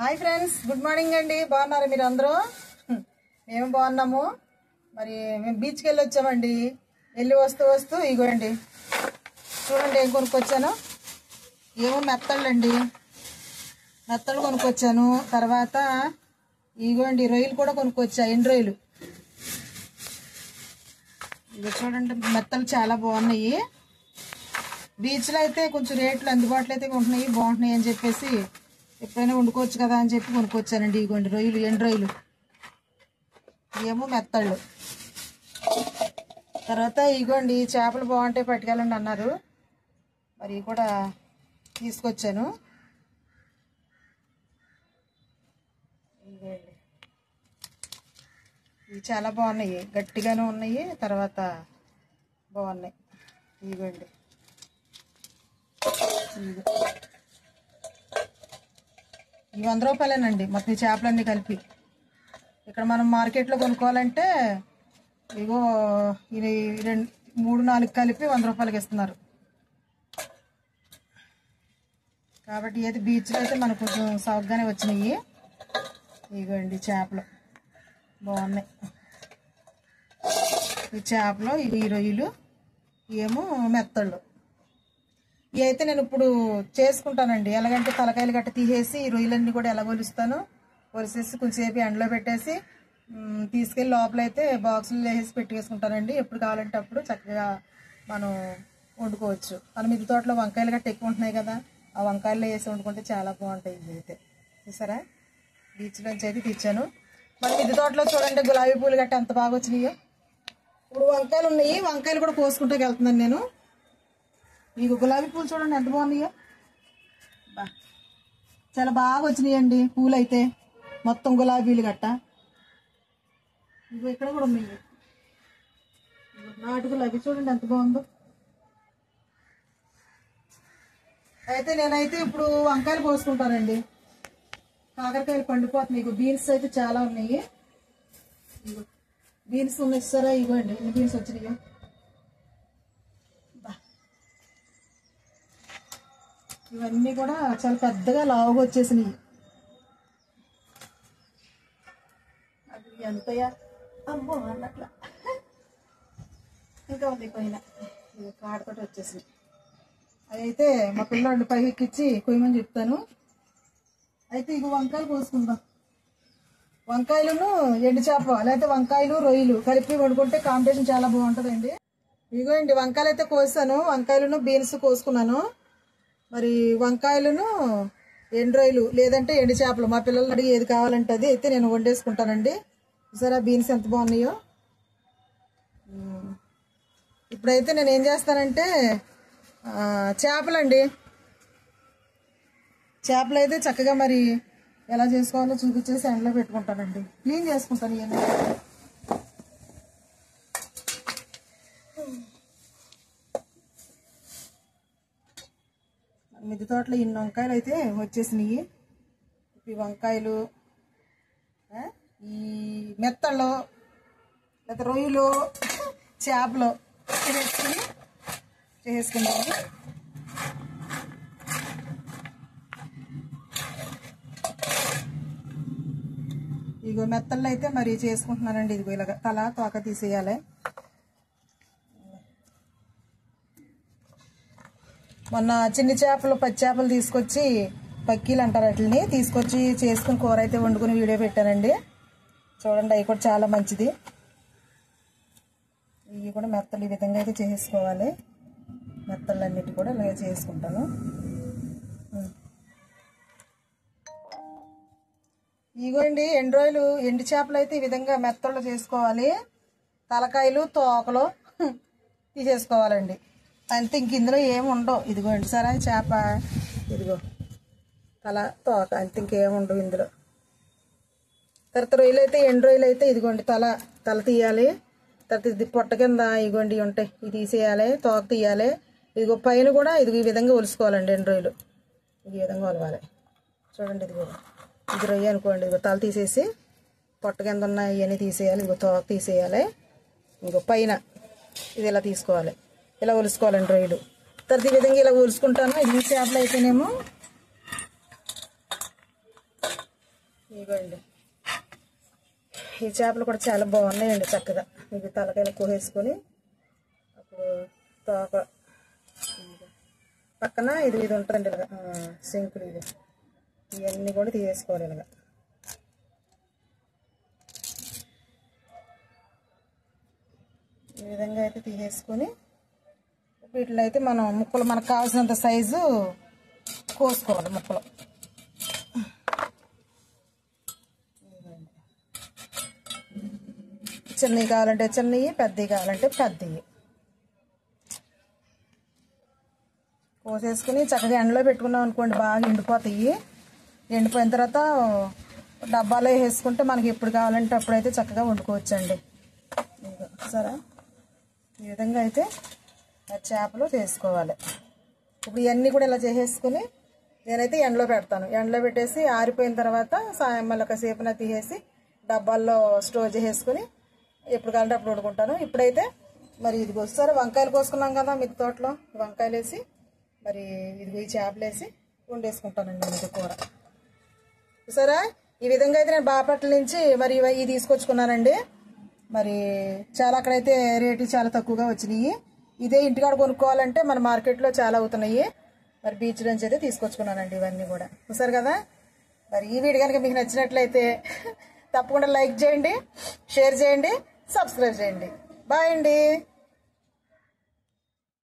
Hi friends, good morning అండి. బాగున్నారా మీరు అందరూ? మేము బాగున్నాము. మరి మేము బీచ్కి వెళ్ళి వచ్చామండి. వెళ్ళి వస్తూ ఇగోండి చూడండి ఏం కొనుక్కొచ్చాను. ఏమో మెత్తళ్ళండి, మెత్తళ్ళు కొనుక్కొచ్చాను. తర్వాత ఇగోండి రొయ్యలు కూడా కొనుక్కొచ్చా, ఎండు రొయ్యలు. ఇవి చూడండి, మెత్తలు చాలా బాగున్నాయి. బీచ్లో అయితే కొంచెం రేట్లు అందుబాటులో అయితే ఉంటున్నాయి, బాగుంటున్నాయి అని చెప్పేసి ఎప్పుడైనా వండుకోవచ్చు కదా అని చెప్పి కొనుక్కొచ్చానండి. ఇగోండి రొయ్యలు, ఎండు రొయ్యలు, ఏమో మెత్తళ్ళు. తర్వాత ఇగోండి చేపలు బాగుంటాయి పట్టుకెళ్ళండి అన్నారు, మరి కూడా తీసుకొచ్చాను. ఇగోండి ఇవి చాలా బాగున్నాయి, గట్టిగానే ఉన్నాయి, తర్వాత బాగున్నాయి. ఇగోండి ఇవి 100 రూపాయలేనండి మొత్తం ఈ చేపలన్నీ కలిపి. ఇక్కడ మనం మార్కెట్లో కొనుక్కోవాలంటే ఇగో ఇది 3-4 కలిపి 100 రూపాయలకి ఇస్తున్నారు. కాబట్టి అయితే బీచ్లో అయితే మనకు కొంచెం సౌకగానే వచ్చినాయి. ఇగోండి చేపలు బాగున్నాయి. ఈ చేపలు, ఇవి రొయ్యలు, ఏమో మెత్తళ్ళు. ఇవి అయితే నేను ఇప్పుడు చేసుకుంటానండి. ఎలాగంటే తలకాయలు గట్ట తీసేసి ఈ రొయ్యలన్నీ కూడా ఎలా ఒలిసేసి కొంచెంసేపు ఎండలో పెట్టేసి తీసుకెళ్ళి లోపలైతే బాక్సులు వేసేసి పెట్టేసుకుంటానండి. ఎప్పుడు కావాలంటే అప్పుడు చక్కగా మనం వండుకోవచ్చు. మన మిద్దె తోటలో వంకాయలు గట్ట ఎక్కువ ఉంటున్నాయి కదా, ఆ వంకాయలు వేసి వండుకుంటే చాలా బాగుంటాయి. ఇది అయితే చూసారా, బీచ్లోంచి అయితే తెచ్చాను. మన మిద్దె తోటలో చూడండి గులాబీ పూలు గట్ట ఎంత బాగా వచ్చినాయో. ఇప్పుడు వంకాయలు ఉన్నాయి, వంకాయలు కూడా కోసుకుంటూ వెళ్తున్నాను నేను. మీకు గులాబీ పూలు చూడండి ఎంత బాగున్నాయో, చాలా బాగా వచ్చినాయండి పూలు అయితే, మొత్తం గులాబీలు గట్ట. ఇగో ఇక్కడ కూడా ఉన్నాయి నాటు గులాబీ, చూడండి ఎంత బాగుందో. అయితే నేనైతే ఇప్పుడు వంకాయలు కోసుకుంటానండి. కాకరకాయలు పండిపోతున్నాయి. ఇగో బీన్స్ అయితే చాలా ఉన్నాయి. ఇగో బీన్స్ ఉన్నాయి సరే, ఇవ్వండి ఎన్ని బీన్స్ వచ్చినాయో. ఇవన్నీ కూడా చాలా పెద్దగా లావుగా వచ్చేసినాయి. అది ఎంతయా అమ్మో అన్నట్ల ఇంకా ఉంది పైన కాడతోటి వచ్చేసినాయి. అయితే మా పిల్లోడిని పైకి ఎక్కించి కొయ్యమని చెప్తాను. అయితే ఇక వంకాయలు కోసుకుందాం. వంకాయలను ఎండు చేప లేకపోతే వంకాయలు రొయ్యలు కలిపి వండుకుంటే కాంబినేషన్ చాలా బాగుంటుందండి. ఇగోండి వంకాయలు అయితే కోసాను, వంకాయలను బీన్స్ కోసుకున్నాను. మరి వంకాయలను ఎండు రొయ్యలు లేదంటే ఎండు చేపలు మా పిల్లలు అడిగి ఏది కావాలంటే అది అయితే నేను వండేసుకుంటానండి. సరే బీన్స్ ఎంత బాగున్నాయో. ఇప్పుడైతే నేను ఏం చేస్తానంటే చేపలండి, చేపలు అయితే చక్కగా మరి ఎలా చేసుకోవాలో చూపించేసి ఎండలో పెట్టుకుంటానండి. క్లీన్ చేసుకుంటాను ఇవన్నీ. మిద్దె తోటలో ఇన్ని వంకాయలు అయితే వచ్చేసినాయి. ఈ వంకాయలు, ఈ మెత్తళ్ళు లేదా రొయ్యలు, చేపలు చేసుకున్నాము. ఇగో మెత్తళ్ళు అయితే మరి చేసుకుంటున్నానండి. ఇదిగో ఇలాగ తల తోక తీసేయాలి. మొన్న చిన్ని చేపలు, పచ్చి చేపలు తీసుకొచ్చి పక్కీలు అంటారు వాటిని, తీసుకొచ్చి చేసుకుని కూర అయితే వండుకుని వీడియో పెట్టానండి. చూడండి అవి కూడా చాలా మంచిది. ఇవి కూడా మెత్తలు ఈ విధంగా అయితే చేసుకోవాలి. మెత్తలన్నిటి కూడా ఇలాగే చేసుకుంటాను. ఇగోండి ఎండు రొయ్యలు, ఎండు చేపలు అయితే ఈ విధంగా మెత్తలు చేసుకోవాలి. తలకాయలు తోకలు తీసేసుకోవాలండి. అంతే, ఇంక ఇందులో ఏమి ఉండవు. ఇదిగోండి సరే చేప, ఇదిగో తల తోక, అంతే ఇంకేమి ఉండవు ఇందులో. తర్వాత రొయ్యలు అయితే, ఎండు రొయ్యలు అయితే ఇదిగోండి తల తీయాలి. తర్వాత ఇది పొట్ట కింద ఇగోండి ఉంటాయి, ఇవి తీసేయాలి. తోక తీయాలి. ఇదిగో పైన కూడా ఇదిగో ఈ విధంగా ఒలుసుకోవాలండి. ఎండు రొయ్యలు ఈ విధంగా ఒలవాలి. చూడండి ఇదిగో ఇది రొయ్య అనుకోండి. ఇదిగో తల తీసేసి పొట్ట కింద ఉన్న ఇవన్నీ తీసేయాలి. ఇదిగో తోక తీసేయాలి. ఇంకో పైన ఇది ఇలా తీసుకోవాలి, ఇలా ఒలుసుకోవాలండి రొయ్యలు. తర్వాత ఈ విధంగా ఇలా ఒలుసుకుంటాను. ఇది చేపలు అయితేనేమో ఇవ్వండి. ఈ చేపలు కూడా చాలా బాగున్నాయండి. చక్కగా ఇవి తలకాయలు కోసేసుకొని అప్పుడు తోక పక్కన ఇది ఉంటుందండి ఇలాగా సింకులు. ఇవన్నీ కూడా తీసేసుకోవాలి ఇలాగా. ఈ విధంగా అయితే తీసేసుకొని వీటిలో అయితే మనం ముక్కలు మనకు కావాల్సినంత సైజు కోసుకోవాలి. ముక్కలు చిన్నవి కావాలంటే చిన్నవి, పెద్దవి కావాలంటే పెద్దవి కోసేసుకుని చక్కగా ఎండలో పెట్టుకున్నాం అనుకోండి, బాగా ఎండిపోతాయి. ఎండిపోయిన తర్వాత డబ్బాలో వేసుకుంటే మనకి ఎప్పుడు కావాలంటే అప్పుడైతే చక్కగా వండుకోవచ్చండి. సరే, ఈ విధంగా అయితే చేపలు చేసుకోవాలి. ఇప్పుడు ఇవన్నీ కూడా ఇలా చేసేసుకుని నేనైతే ఎండలో పెడతాను. ఎండలో పెట్టేసి ఆరిపోయిన తర్వాత మళ్ళీ ఒకసేపున తీసేసి డబ్బాల్లో స్టోర్ చేసేసుకుని ఎప్పుడు కావాలంటే అప్పుడు వండుకుంటాను. ఇప్పుడైతే మరి ఇదిగో సరే వంకాయలు కోసుకున్నాం కదా మిద్దె తోటలో, వంకాయలు వేసి మరి ఇదిగో ఈ చేపలు వేసి వండేసుకుంటానండి ఇది కూర. సరే, ఈ విధంగా అయితే నేను బాపట్ల నుంచి మరి ఇవి తీసుకొచ్చుకున్నానండి. మరి చాలా అక్కడైతే రేటు చాలా తక్కువగా వచ్చినాయి. ఇదే ఇంటికాడ కొనుక్కోవాలంటే మన మార్కెట్లో చాలా అవుతున్నాయి. మరి బీచ్ నుంచి అయితే తీసుకొచ్చుకున్నానండి ఇవన్నీ కూడా. చూసారు కదా. మరి ఈ వీడియో కనుక మీకు నచ్చినట్లయితే తప్పకుండా లైక్ చేయండి, షేర్ చేయండి, సబ్స్క్రైబ్ చేయండి. బాయ్ అండి.